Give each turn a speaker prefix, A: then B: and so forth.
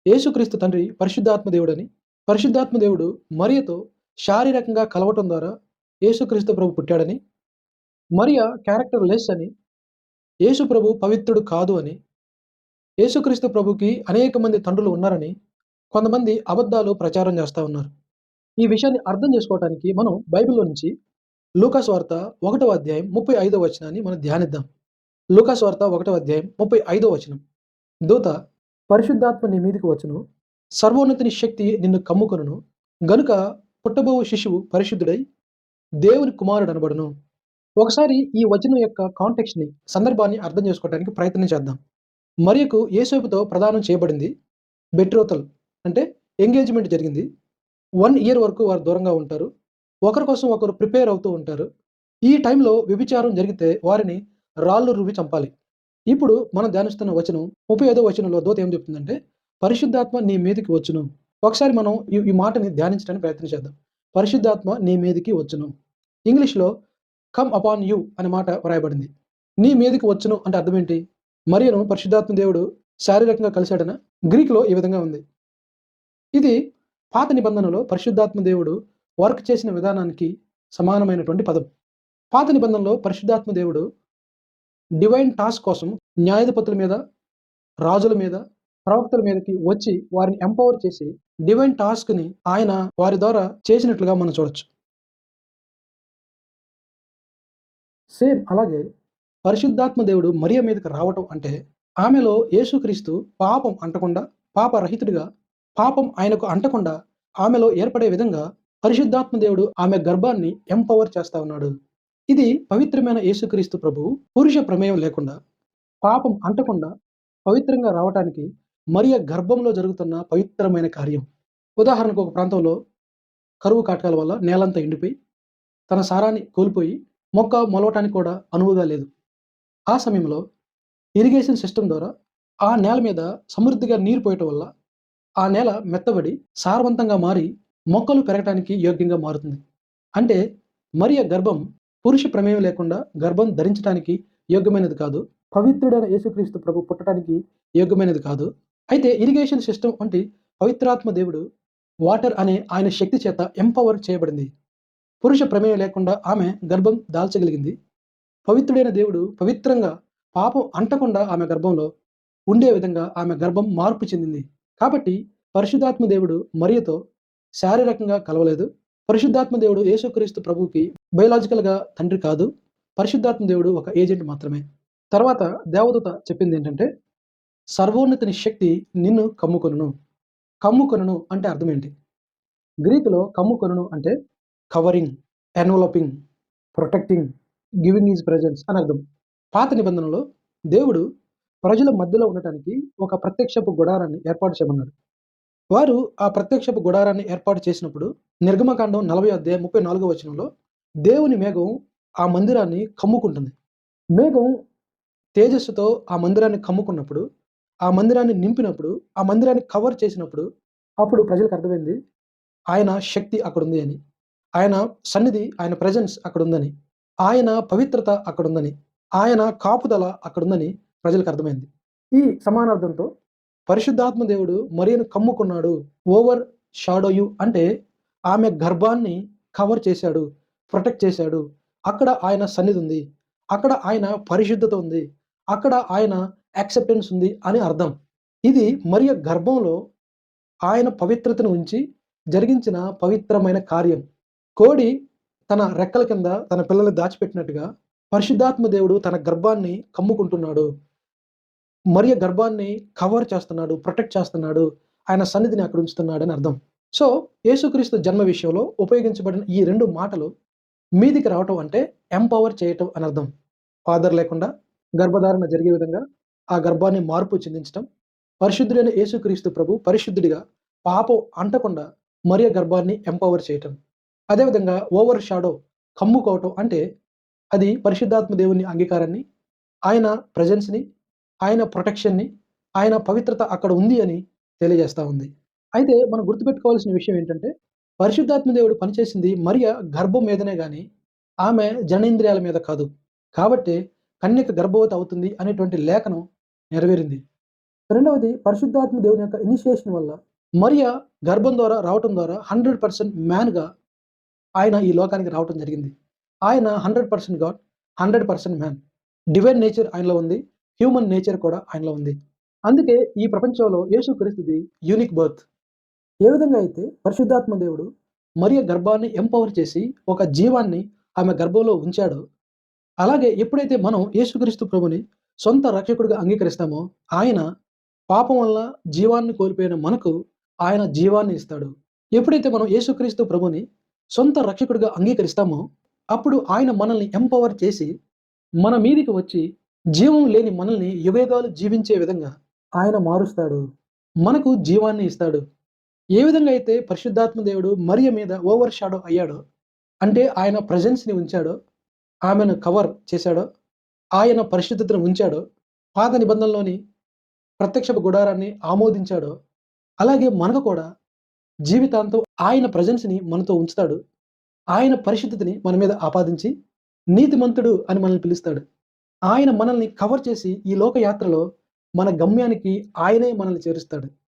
A: యేసుక్రీస్తు తండ్రి పరిశుద్ధాత్మ దేవుడని, పరిశుద్ధాత్మ దేవుడు మరియతో శారీరకంగా కలవటం ద్వారా యేసుక్రీస్తు ప్రభు పుట్టాడని, మరియ క్యారెక్టర్ లెస్ అని, యేసు ప్రభు పవిత్రుడు కాదు అని, యేసుక్రీస్తు ప్రభుకి అనేక మంది తండ్రులు ఉన్నారని కొంతమంది అబద్ధాలు ప్రచారం చేస్తా ఉన్నారు. ఈ విషయాన్ని అర్థం చేసుకోవటానికి మనం బైబిల్‌లో నుంచి లూకా సువార్త 1వ అధ్యాయం 35వ వచనాన్ని మనం ధ్యానిద్దాం. లూకా సువార్త 1వ అధ్యాయం 35వ వచనం. దూత పరిశుద్ధాత్మ నీ మీదికి వచ్చును. సర్వోన్నతుని శక్తి నిన్ను కమ్ముకొనును. గనుక పుట్టబోవు శిశువు పరిశుద్ధుడై దేవుని కుమారుడనబడును. ఒకసారి ఈ వచనం యొక్క కాంటెక్స్ట్‌ని, సందర్భాన్ని అర్థం చేసుకోవడానికి ప్రయత్నం చేద్దాం. మరియకు యేసేపుతో ప్రదానం చేయబడింది. బెట్రోతల్ అంటే ఎంగేజ్‌మెంట్ జరిగింది. 1 ఇయర్ వరకు వారు దూరంగా ఉంటారు. ఒకరి కోసం ఒకరు ప్రిపేర్ అవుతూ ఉంటారు. ఈ టైంలో వ్యభిచారం జరిగితే వారిని రాళ్ళు రువ్వి చంపాలి. ఇప్పుడు మనం ధ్యానిస్తున్న వచనం 35వ వచనంలో దూత ఏం చెప్తుందంటే, పరిశుద్ధాత్మ నీ మీదికి వచ్చును. ఒకసారి మనం ఈ మాటని ధ్యానించడానికి ప్రయత్నం చేద్దాం. పరిశుద్ధాత్మ నీ మీదికి వచ్చును. ఇంగ్లీష్‌లో కమ్ అపాన్ యూ అనే మాట వ్రాయబడింది. నీ మీదికి వచ్చును అంటే అర్థం ఏంటి? మరియను పరిశుద్ధాత్మ దేవుడు శారీరకంగా కలిసాడనా? గ్రీక్‌లో ఈ విధంగా ఉంది. ఇది పాత నిబంధనలో పరిశుద్ధాత్మ దేవుడు వర్క్ చేసిన విధానానికి సమానమైనటువంటి పదం. పాత నిబంధనలో పరిశుద్ధాత్మ దేవుడు డివైన్ టాస్క్ కోసం న్యాయాధిపతుల మీద, రాజుల మీద, ప్రవక్తల మీదకి వచ్చి వారిని ఎంపవర్ చేసి డివైన్ టాస్క్‌ని ఆయన వారి ద్వారా చేసినట్లుగా మనం చూడొచ్చు. సేమ్ అలాగే పరిశుద్ధాత్మ దేవుడు మరియ మీదకి రావటం అంటే ఆమెలో యేసుక్రీస్తు పాపం అంటకుండా, పాపరహితుడిగా, పాపం ఆయనకు అంటకుండా ఆమెలో ఏర్పడే విధంగా పరిశుద్ధాత్మ దేవుడు ఆమె గర్భాన్ని ఎంపవర్ చేస్తా ఉన్నాడు. ఇది పవిత్రమైన యేసుక్రీస్తు ప్రభువు పురుష ప్రమేయం లేకుండా, పాపం అంటకుండా పవిత్రంగా రావటానికి మరియ గర్భంలో జరుగుతున్న పవిత్రమైన కార్యం. ఉదాహరణకు ఒక ప్రాంతంలో కరువు కాటకాల వల్ల నేలంతా ఎండిపోయి, తన సారాన్ని కోల్పోయి, మొక్క మొలవటానికి కూడా అనువుగా లేదు. ఆ సమయంలో ఇరిగేషన్ సిస్టమ్ ద్వారా ఆ నేల మీద సమృద్ధిగా నీరు పోయటం వల్ల ఆ నేల మెత్తబడి సారవంతంగా మారి మొక్కలు పెరగటానికి యోగ్యంగా మారుతుంది. అంటే మరియ గర్భం పురుష ప్రమేయం లేకుండా గర్భం ధరించటానికి యోగ్యమైనది కాదు. పవిత్రుడైన యేసుక్రీస్తు ప్రభు పుట్టడానికి యోగ్యమైనది కాదు. అయితే ఇరిగేషన్ సిస్టమ్ వంటి పవిత్రాత్మ దేవుడు వాటర్ అనే ఆయన శక్తి చేత ఎంపవర్ చేయబడింది. పురుష ప్రమేయం లేకుండా ఆమె గర్భం దాల్చగలిగింది. పవిత్రుడైన దేవుడు పవిత్రంగా పాపం అంటకుండా ఆమె గర్భంలో ఉండే విధంగా ఆమె గర్భం మార్పు చెందింది. కాబట్టి పరిశుద్ధాత్మ దేవుడు మరియతో శారీరకంగా కలవలేదు. పరిశుద్ధాత్మ దేవుడు యేసుక్రీస్తు ప్రభువుకి బయోలాజికల్‌గా తండ్రి కాదు. పరిశుద్ధాత్మ దేవుడు ఒక ఏజెంట్ మాత్రమే. తర్వాత దేవదూత చెప్పిందేంటంటే, సర్వోన్నతుని శక్తి నిన్ను కమ్ముకొనును. కమ్ముకొనును అంటే అర్థం ఏంటి? గ్రీకులో కమ్ముకొనును అంటే covering, enveloping, protecting, giving his presence అని అర్థం. పాత నిబంధనలో దేవుడు ప్రజల మధ్యలో ఉండటానికి ఒక ప్రత్యక్షపు గుడారాన్ని ఏర్పాటు చేయమన్నాడు. వారు ఆ ప్రత్యక్షపు గుడారాన్ని ఏర్పాటు చేసినప్పుడు నిర్గమకాండం 40 అధ్యాయం 34వ వచనంలో దేవుని మేఘం ఆ మందిరాన్ని కమ్ముకుంటుంది. మేఘం తేజస్సుతో ఆ మందిరాన్ని కమ్ముకున్నప్పుడు, ఆ మందిరాన్ని నింపినప్పుడు, ఆ మందిరాన్ని కవర్ చేసినప్పుడు అప్పుడు ప్రజలకు అర్థమైంది ఆయన శక్తి అక్కడుంది అని. ఆయన సన్నిధి, ఆయన ప్రెజెన్స్ అక్కడుందని. ఆయన పవిత్రత అక్కడుందని. ఆయన కాపుదల అక్కడుందని ప్రజలకు అర్థమైంది. ఈ సమానార్థంతో పరిశుద్ధాత్మ దేవుడు మరియను కమ్ముకున్నాడు. ఓవర్ షాడో యూ అంటే ఆమె గర్భాన్ని కవర్ చేశాడు. ప్రొటెక్ట్ చేశాడు. అక్కడ ఆయన సన్నిధి ఉంది. అక్కడ ఆయన పరిశుద్ధత ఉంది. అక్కడ ఆయన యాక్సెప్టెన్స్ ఉంది అని అర్థం. ఇది మరియ గర్భంలో ఆయన పవిత్రతను ఉంచి జరిగించిన పవిత్రమైన కార్యం. కోడి తన రెక్కల కింద తన పిల్లల్ని దాచిపెట్టినట్టుగా పరిశుద్ధాత్మ దేవుడు తన గర్భాన్ని కమ్ముకుంటున్నాడు. మరియ గర్భాన్ని కవర్ చేస్తున్నాడు, ప్రొటెక్ట్ చేస్తున్నాడు. ఆయన సన్నిధిని అక్కడ ఉంచుతున్నాడని అర్థం. సో, యేసుక్రీస్తు జన్మ విషయంలో ఉపయోగించబడిన ఈ 2 మాటలు మీదికి రావటం అంటే ఎంపవర్ చేయటం అని అర్థం. ఫాదర్ లేకుండా గర్భధారణ జరిగే విధంగా ఆ గర్భాన్ని మార్పు చెందించటం. పరిశుద్ధుడైన యేసుక్రీస్తు ప్రభు పరిశుద్ధుడిగా పాపం అంటకుండా మరియ గర్భాన్ని ఎంపవర్ చేయటం. అదేవిధంగా ఓవర్ షాడో కమ్ముకోవటం అంటే అది పరిశుద్ధాత్మ దేవుని అంగీకారాన్ని, ఆయన ప్రెజెన్స్‌ని, ఆయన ప్రొటెక్షన్‌ని, ఆయన పవిత్రత అక్కడ ఉంది అని తెలియజేస్తా ఉంది. అయితే మనం గుర్తుపెట్టుకోవాల్సిన విషయం ఏంటంటే, పరిశుద్ధాత్మ దేవుడు పనిచేసింది మరియ గర్భం మీదనే గాని, ఆమె జననేంద్రియాల మీద కాదు. కాబట్టే కన్యక గర్భవతి అవుతుంది అనేటువంటి లేఖనం నెరవేరింది. రెండవది పరిశుద్ధాత్మ దేవుని యొక్క ఇనిషియేషన్ వల్ల మరియ గర్భం ద్వారా రావటం ద్వారా 100% మ్యాన్‌గా ఆయన ఈ లోకానికి రావటం జరిగింది. ఆయన 100% గాడ్, 100% మ్యాన్. డివైన్ నేచర్ ఆయనలో ఉంది. హ్యూమన్ నేచర్ కూడా ఆయనలో ఉంది. అందుకే ఈ ప్రపంచంలో యేసుక్రీస్తుది యూనిక్ బర్త్. ఏ విధంగా అయితే పరిశుద్ధాత్మ దేవుడు మరియ గర్భాన్ని ఎంపవర్ చేసి ఒక జీవాన్ని ఆమె గర్భంలో ఉంచాడో, అలాగే ఎప్పుడైతే మనం యేసుక్రీస్తు ప్రభుని సొంత రక్షకుడిగా అంగీకరిస్తామో, ఆయన పాపం వల్ల జీవాన్ని కోల్పోయిన మనకు ఆయన జీవాన్ని ఇస్తాడు. ఎప్పుడైతే మనం యేసుక్రీస్తు ప్రభుని సొంత రక్షకుడిగా అంగీకరిస్తామో, అప్పుడు ఆయన మనల్ని ఎంపవర్ చేసి, మన మీదికి వచ్చి జీవం లేని మనల్ని యుగయుగాలు జీవించే విధంగా ఆయన మారుస్తాడు. మనకు జీవాన్ని ఇస్తాడు. ఏ విధంగా అయితే పరిశుద్ధాత్మ దేవుడు మరియ మీద ఓవర్ షాడో అయ్యాడో, అంటే ఆయన ప్రెజెన్స్‌ని ఉంచాడో, ఆమెను కవర్ చేశాడో, ఆయన పరిశుద్ధతను ఉంచాడో, పాత నిబంధనలోని ప్రత్యక్షపు గుడారాన్ని ఆమోదించాడో, అలాగే మనకు కూడా జీవితాంతం ఆయన ప్రెజెన్స్‌ని మనతో ఉంచుతాడు. ఆయన పరిశుద్ధతని మన మీద ఆపాదించి, నీతిమంతుడు అని మనల్ని పిలుస్తాడు. ఆయన మనల్ని కవర్ చేసి ఈ లోక యాత్రలో మన గమ్యానికి ఆయనే మనల్ని చేరుస్తాడు.